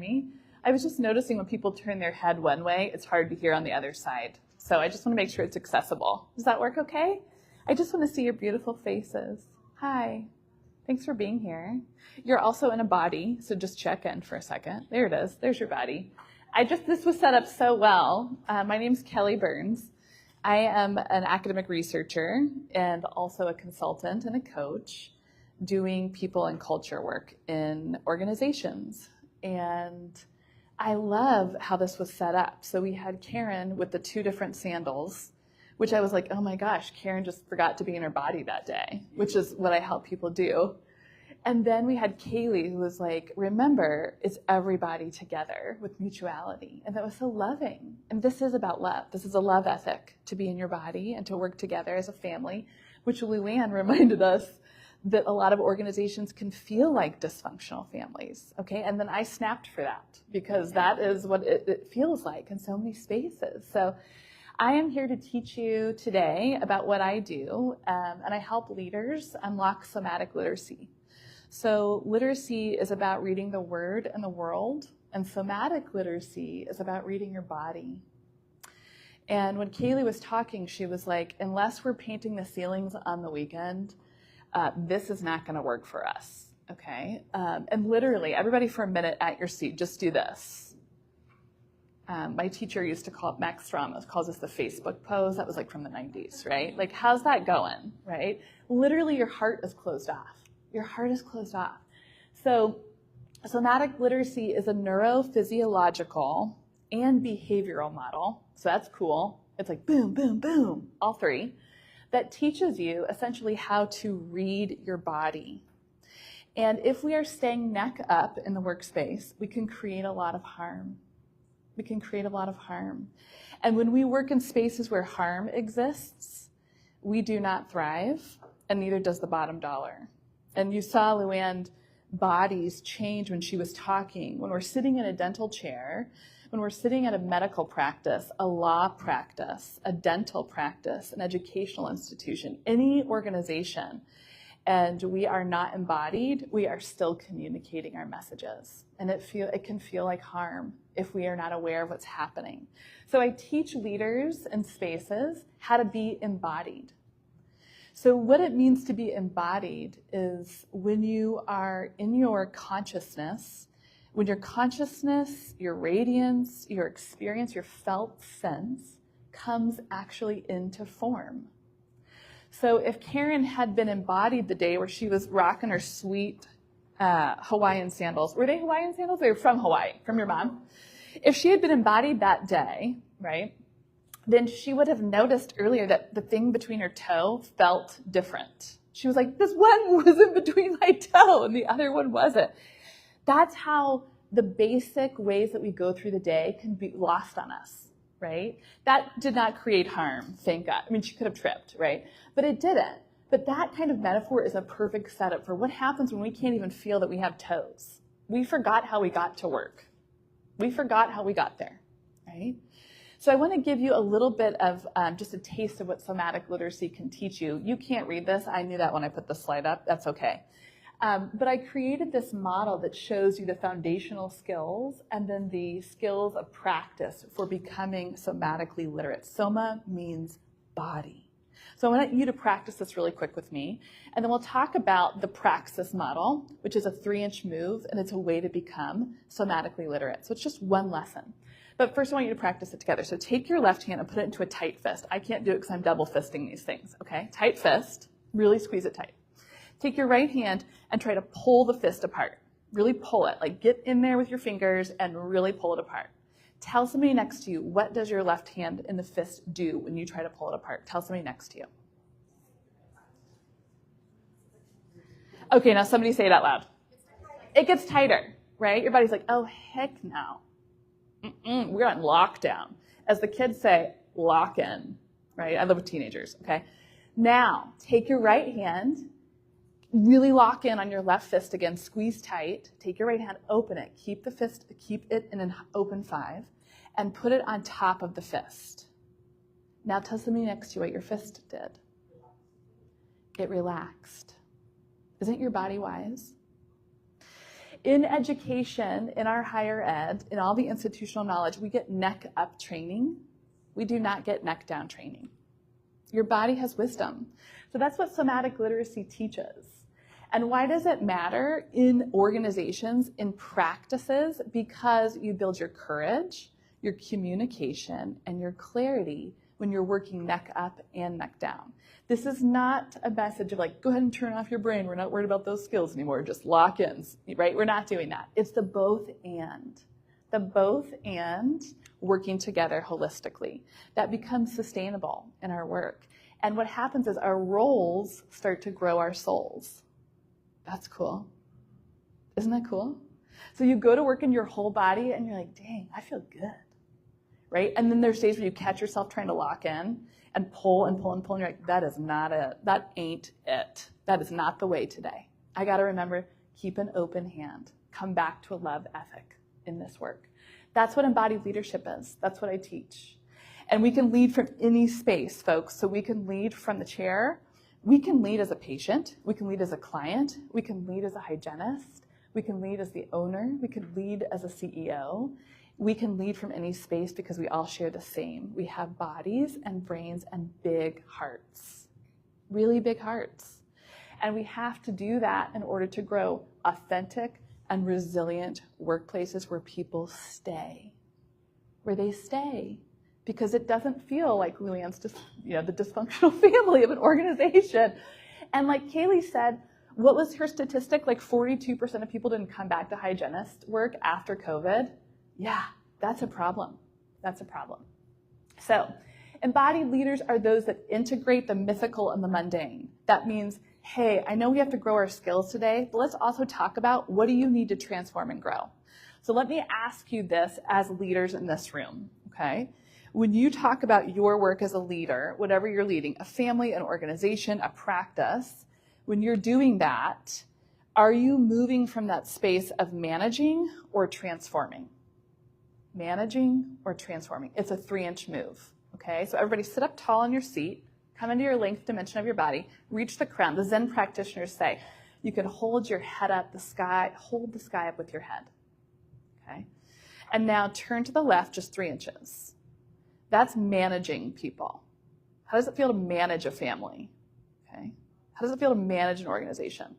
me. I was just noticing when people turn their head one way, it's hard to hear on the other side. So I just want to make sure it's accessible. Does that work okay? I just want to see your beautiful faces. Hi. Thanks for being here. You're also in a body, so just check in for a second. There it is. There's your body. This was set up so well. My name's Kelly Burns. I am an academic researcher and also a consultant and a coach doing people and culture work in organizations. And I love how this was set up. So we had Karen with the 2 different sandals, which I was like, oh my gosh, Karen just forgot to be in her body that day, which is what I help people do. And then we had Kaylee, who was like, remember, it's everybody together with mutuality. And that was so loving. And this is about love. This is a love ethic, to be in your body and to work together as a family, which Luann reminded us that a lot of organizations can feel like dysfunctional families, okay? And then I snapped for that because that is what it feels like in so many spaces. So I am here to teach you today about what I do, and I help leaders unlock somatic literacy. So literacy is about reading the word and the world, and somatic literacy is about reading your body. And when Kaylee was talking, she was like, unless we're painting the ceilings on the weekend, this is not going to work for us, okay? And literally, everybody for a minute at your seat, just do this. My teacher used to call it, Max Strauss calls this the Facebook pose. That was like from the 90s, right? Like, how's that going, right? Literally, your heart is closed off. Your heart is closed off. So somatic literacy is a neurophysiological and behavioral model. So that's cool. It's like boom, boom, boom, all 3. That teaches you essentially how to read your body. And if we are staying neck up in the workspace, we can create a lot of harm. We can create a lot of harm. And when we work in spaces where harm exists, we do not thrive, and neither does the bottom dollar. And you saw Luann's bodies change when she was talking. When we're sitting in a dental chair, when we're sitting at a medical practice, a law practice, a dental practice, an educational institution, any organization, and we are not embodied, we are still communicating our messages. And it can feel like harm if we are not aware of what's happening. So I teach leaders in spaces how to be embodied. So what it means to be embodied is when you are in your consciousness, when your consciousness, your radiance, your experience, your felt sense comes actually into form. So if Karen had been embodied the day where she was rocking her sweet Hawaiian sandals, were they Hawaiian sandals? They were from Hawaii, from your mom. If she had been embodied that day, right, then she would have noticed earlier that the thing between her toe felt different. She was like, this one was in between my toe and the other one wasn't. That's how the basic ways that we go through the day can be lost on us, right? That did not create harm, thank God. I mean, she could have tripped, right? But it didn't. But that kind of metaphor is a perfect setup for what happens when we can't even feel that we have toes. We forgot how we got to work. We forgot how we got there, right? So I want to give you a little bit of just a taste of what somatic literacy can teach you. You can't read this. I knew that when I put the slide up. That's okay. But I created this model that shows you the foundational skills and then the skills of practice for becoming somatically literate. Soma means body. So I want you to practice this really quick with me. And then we'll talk about the praxis model, which is a 3-inch move, and it's a way to become somatically literate. So it's just one lesson. But first I want you to practice it together. So take your left hand and put it into a tight fist. I can't do it because I'm double fisting these things, okay? Tight fist, really squeeze it tight. Take your right hand and try to pull the fist apart. Really pull it, like get in there with your fingers and really pull it apart. Tell somebody next to you, what does your left hand in the fist do when you try to pull it apart? Tell somebody next to you. Okay, now somebody say it out loud. It gets tighter, right? Your body's like, oh, heck no. We're on lockdown. As the kids say, lock in, right? I live with teenagers, okay? Now, take your right hand, really lock in on your left fist again, squeeze tight. Take your right hand, open it, keep it in an open 5, and put it on top of the fist. Now tell somebody next to you what your fist did. It relaxed. Isn't your body wise? In education, in our higher ed, in all the institutional knowledge, we get neck up training. We do not get neck down training. Your body has wisdom. So that's what somatic literacy teaches. And why does it matter in organizations, in practices? Because you build your courage, your communication, and your clarity when you're working neck up and neck down. This is not a message of like, go ahead and turn off your brain. We're not worried about those skills anymore. Just lock in, right? We're not doing that. It's the both and. The both and working together holistically. That becomes sustainable in our work. And what happens is our roles start to grow our souls. That's cool. Isn't that cool? So you go to work in your whole body and you're like, dang, I feel good. Right? And then there's days where you catch yourself trying to lock in and pull and pull and pull, and you're like, that is not it. That ain't it. That is not the way today. I got to remember, keep an open hand. Come back to a love ethic in this work. That's what embodied leadership is. That's what I teach. And we can lead from any space, folks. So we can lead from the chair. We can lead as a patient. We can lead as a client. We can lead as a hygienist. We can lead as the owner. We can lead as a CEO. We can lead from any space because we all share the same. We have bodies and brains and big hearts, really big hearts. And we have to do that in order to grow authentic and resilient workplaces where people stay, where they stay. Because it doesn't feel like Luann's just, the dysfunctional family of an organization. And like Kaylee said, what was her statistic? Like 42% of people didn't come back to hygienist work after COVID. Yeah, that's a problem. That's a problem. So embodied leaders are those that integrate the mythical and the mundane. That means, hey, I know we have to grow our skills today, but let's also talk about what do you need to transform and grow. So let me ask you this as leaders in this room, okay? When you talk about your work as a leader, whatever you're leading, a family, an organization, a practice, when you're doing that, are you moving from that space of managing or transforming? Managing or transforming. It's a 3-inch move, okay? So everybody sit up tall in your seat, come into your length dimension of your body, reach the crown. The Zen practitioners say you can hold your head up, hold the sky up with your head, okay? And now turn to the left just 3 inches. That's managing people. How does it feel to manage a family, okay? How does it feel to manage an organization?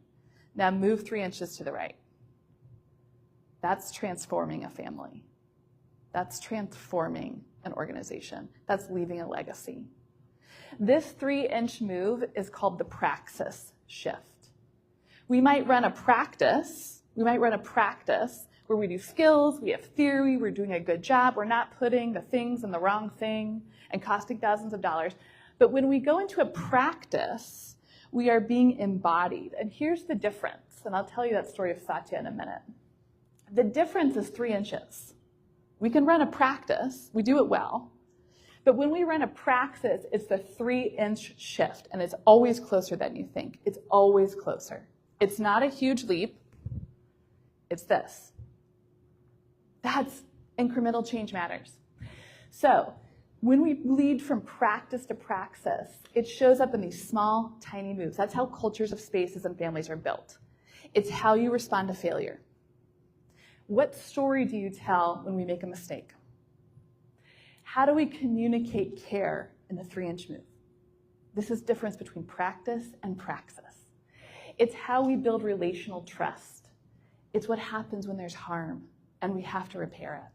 Now move 3 inches to the right. That's transforming a family. That's transforming an organization. That's leaving a legacy. This 3-inch move is called the praxis shift. We might run a practice where we do skills, we have theory, we're doing a good job, we're not putting the things in the wrong thing and costing thousands of dollars. But when we go into a practice, we are being embodied. And here's the difference, and I'll tell you that story of Satya in a minute. The difference is 3 inches. We can run a practice, we do it well, but when we run a praxis, it's the 3-inch shift, and it's always closer than you think. It's always closer. It's not a huge leap, it's this. That's incremental change matters. So when we lead from practice to praxis, it shows up in these small, tiny moves. That's how cultures of spaces and families are built. It's how you respond to failure. What story do you tell when we make a mistake? How do we communicate care in the 3-inch move? This is the difference between practice and praxis. It's how we build relational trust. It's what happens when there's harm and we have to repair it.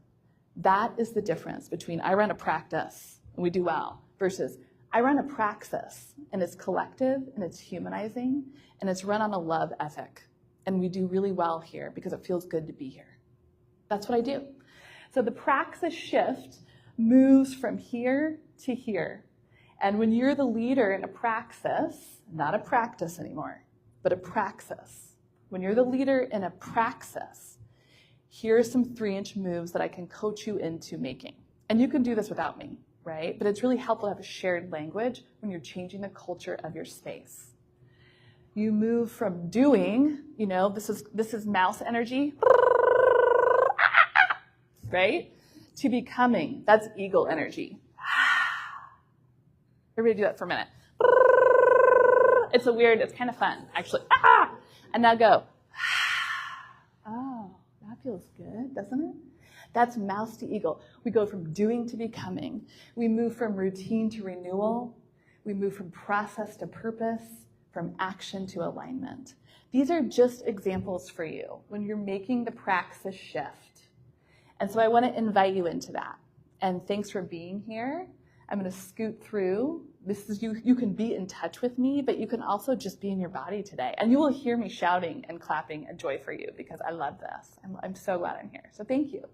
That is the difference between I run a practice and we do well versus I run a praxis and it's collective and it's humanizing and it's run on a love ethic. And we do really well here because it feels good to be here. That's what I do. So the praxis shift moves from here to here. And when you're the leader in a praxis, not a practice anymore, but a praxis. When you're the leader in a praxis, here are some 3-inch moves that I can coach you into making. And you can do this without me, right? But it's really helpful to have a shared language when you're changing the culture of your space. You move from doing, this is mouse energy, right? To becoming, that's eagle energy. Everybody do that for a minute. It's kind of fun, actually. And now go. Oh. good, doesn't it? That's mouse to eagle. We go from doing to becoming. We move from routine to renewal. We move from process to purpose, from action to alignment. These are just examples for you when you're making the praxis shift. And so I want to invite you into that. And thanks for being here. I'm going to scoot through. This is you can be in touch with me, but you can also just be in your body today. And you will hear me shouting and clapping and joy for you because I love this. I'm so glad I'm here. So thank you.